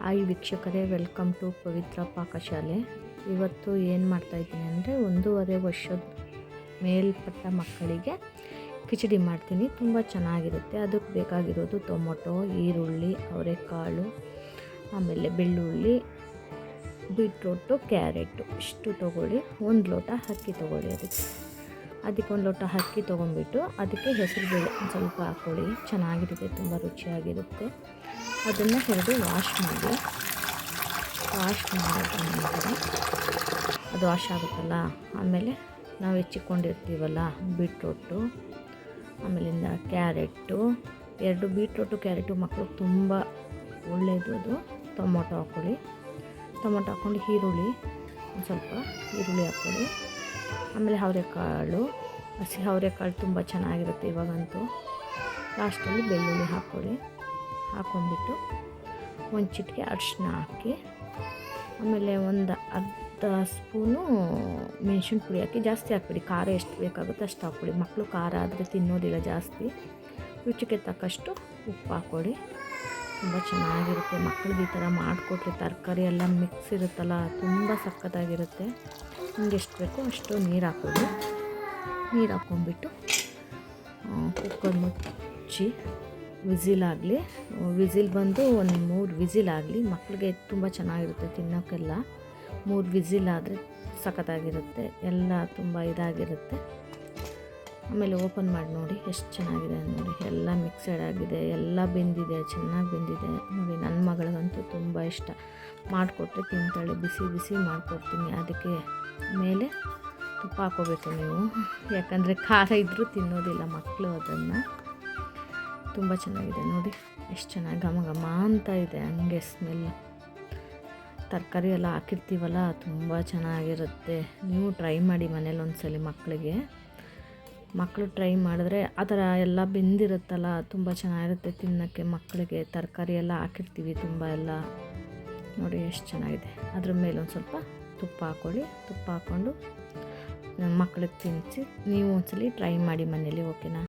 Hi ವೀಕ್ಷಕರೇ, welcome to ಪವಿತ್ರ ಪಾಕಶಾಲೆ. ಇವತ್ತು ಏನು ಮಾಡ್ತಾಯಿದ್ದೀನಿ ಅಂದರೆ 1.5 ವರ್ಷದ ಮೇಲ್ಪಟ್ಟ ಮಕ್ಕಳಿಗೆ ಕಿಚಡಿ ಮಾಡ್ತೀನಿ. ತುಂಬ ಚೆನ್ನಾಗಿರುತ್ತೆ. ಅದಕ್ಕೆ ಬೇಕಾಗಿರೋದು ಟೊಮೊಟೊ, ಈರುಳ್ಳಿ, ಅವರೆಕಾಳು, ಆಮೇಲೆ ಬೆಳ್ಳುಳ್ಳಿ, ಬೀಟ್ರೋಟು, ಕ್ಯಾರೆಟು ಇಷ್ಟು ತೊಗೊಳ್ಳಿ. 1 ಲೋಟ ಅಕ್ಕಿ ತೊಗೊಳ್ಳಿ. ಅದಕ್ಕೆ 1 ಲೋಟ ಅಕ್ಕಿ ತೊಗೊಂಡ್ಬಿಟ್ಟು ಅದಕ್ಕೆ ಹೆಸರುಬೇಳೆ ಒಂದು ಸ್ವಲ್ಪ ಹಾಕ್ಕೊಳ್ಳಿ. ಚೆನ್ನಾಗಿರುತ್ತೆ, ತುಂಬ ರುಚಿಯಾಗಿರುತ್ತೆ. ಅದನ್ನು ವಾಶ್ ಮಾಡಿ ಮಾಡಿದ ನಂತರ ಅದು ವಾಶ್ ಆಗುತ್ತಲ್ಲ, ಆಮೇಲೆ ನಾವು ಹೆಚ್ಚಿಕೊಂಡಿರ್ತೀವಲ್ಲ ಬೀಟ್ರೋಟು, ಆಮೇಲಿಂದ ಕ್ಯಾರೆಟು, 2 ಬೀಟ್ರೋಟು ಕ್ಯಾರೆಟು ಮಕ್ಕಳಿಗೆ ತುಂಬ ಒಳ್ಳೆಯದು. ಅದು ಟೊಮೊಟೊ ಹಾಕ್ಕೊಳ್ಳಿ. ಟೊಮೊಟೊ ಹಾಕ್ಕೊಂಡು ಈರುಳ್ಳಿ ಒಂದು ಸ್ವಲ್ಪ ಈರುಳ್ಳಿ ಹಾಕ್ಕೊಳ್ಳಿ. ಆಮೇಲೆ ಅವರೆಕಾಳು, ಹಸಿ ಅವರೆಕಾಳು ತುಂಬ ಚೆನ್ನಾಗಿರುತ್ತೆ ಇವಾಗಂತೂ. ಲಾಸ್ಟಲ್ಲಿ ಬೆಳ್ಳುಳ್ಳಿ ಹಾಕ್ಕೊಳ್ಳಿ. ಹಾಕ್ಕೊಂಡ್ಬಿಟ್ಟು ಒಂದು ಚಿಟಿಕೆ ಅರಿಶಿನ ಹಾಕಿ, ಆಮೇಲೆ ಒಂದು ಅರ್ಧ ಸ್ಪೂನು ಮೆಣಸಿನ ಪುಡಿ ಹಾಕಿ. ಜಾಸ್ತಿ ಹಾಕ್ಬಿಡಿ, ಖಾರ ಎಷ್ಟು ಬೇಕಾಗುತ್ತೆ ಅಷ್ಟು ಹಾಕ್ಕೊಳ್ಳಿ. ಮಕ್ಕಳು ಖಾರ ಆದರೆ ತಿನ್ನೋದಿಲ್ಲ ಜಾಸ್ತಿ. ರುಚಿಗೆ ತಕ್ಕಷ್ಟು ಉಪ್ಪು ಹಾಕ್ಕೊಳ್ಳಿ. ತುಂಬ ಚೆನ್ನಾಗಿರುತ್ತೆ. ಮಕ್ಕಳಿಗೆ ಈ ಥರ ಮಾಡಿಕೊಟ್ರೆ ತರಕಾರಿ ಎಲ್ಲ ಮಿಕ್ಸ್ ಇರುತ್ತಲ್ಲ, ತುಂಬ ಸಖತ್ತಾಗಿರುತ್ತೆ. ನಿಮ್ಗೆ ಎಷ್ಟು ಬೇಕೋ ಅಷ್ಟು ನೀರು ಹಾಕ್ಕೊಳ್ಳಿ. ನೀರು ಹಾಕ್ಕೊಂಡ್ಬಿಟ್ಟು ಕುಕ್ಕರ್ ಮುಚ್ಚಿ ವಿಸಿಲ್ ಬಂದು ಒಂದು 3 ವಿಸಿಲ್ ಆಗಲಿ. ಮಕ್ಕಳಿಗೆ ತುಂಬ ಚೆನ್ನಾಗಿರುತ್ತೆ ತಿನ್ನೋಕ್ಕೆಲ್ಲ. 3 ವಿಸಿಲ್ ಆದರೆ ಸಖತ್ತಾಗಿರುತ್ತೆ, ಎಲ್ಲ ತುಂಬ ಇದಾಗಿರುತ್ತೆ. ಆಮೇಲೆ ಓಪನ್ ಮಾಡಿ ನೋಡಿ ಎಷ್ಟು ಚೆನ್ನಾಗಿದೆ ನೋಡಿ. ಎಲ್ಲ ಮಿಕ್ಸಡ್ ಆಗಿದೆ, ಎಲ್ಲ ಬೆಂದಿದೆ, ಚೆನ್ನಾಗಿ ಬೆಂದಿದೆ ನೋಡಿ. ನನ್ನ ಮಗಳಿಗಂತೂ ತುಂಬ ಇಷ್ಟ. ಮಾಡಿಕೊಟ್ರೆ ತಿಂತಾಳೆ. ಬಿಸಿ ಬಿಸಿ ಮಾಡಿಕೊಡ್ತೀನಿ. ಅದಕ್ಕೆ ಮೇಲೆ ತುಪ್ಪ ಹಾಕ್ಕೋಬೇಕು ನೀವು, ಯಾಕಂದರೆ ಖಾರ ಇದ್ದರೂ ತಿನ್ನೋದಿಲ್ಲ ಮಕ್ಕಳು ಅದನ್ನು. ತುಂಬ ಚೆನ್ನಾಗಿದೆ ನೋಡಿ, ಎಷ್ಟು ಚೆನ್ನಾಗಿ ಘಮ ಘಮ ಅಂತ ಇದೆ. ಹಂಗೆ ಸ್ಮೆಲ್. ತರಕಾರಿ ಎಲ್ಲ ಹಾಕಿರ್ತೀವಲ್ಲ, ತುಂಬ ಚೆನ್ನಾಗಿರುತ್ತೆ. ನೀವು ಟ್ರೈ ಮಾಡಿ ಮನೇಲಿ ಒಂದ್ಸಲಿ. ಮಕ್ಕಳು ಟ್ರೈ ಮಾಡಿದ್ರೆ ಆ ಥರ ಎಲ್ಲ ಬೆಂದಿರುತ್ತಲ್ಲ, ತುಂಬ ಚೆನ್ನಾಗಿರುತ್ತೆ ತಿನ್ನೋಕ್ಕೆ. ಮಕ್ಕಳಿಗೆ ತರಕಾರಿ ಎಲ್ಲ ಹಾಕಿರ್ತೀವಿ ತುಂಬ ಎಲ್ಲ ನೋಡಿ ಎಷ್ಟು ಚೆನ್ನಾಗಿದೆ. ಅದ್ರ ಮೇಲೆ ಒಂದು ಸ್ವಲ್ಪ ತುಪ್ಪ ಹಾಕ್ಕೊಳ್ಳಿ. ತುಪ್ಪ ಹಾಕ್ಕೊಂಡು ಮಕ್ಕಳಿಗೆ ತಿನ್ನಿಸಿ. ನೀವು ಒಂದ್ಸಲಿ ಟ್ರೈ ಮಾಡಿ ಮನೇಲಿ, ಓಕೆನಾ?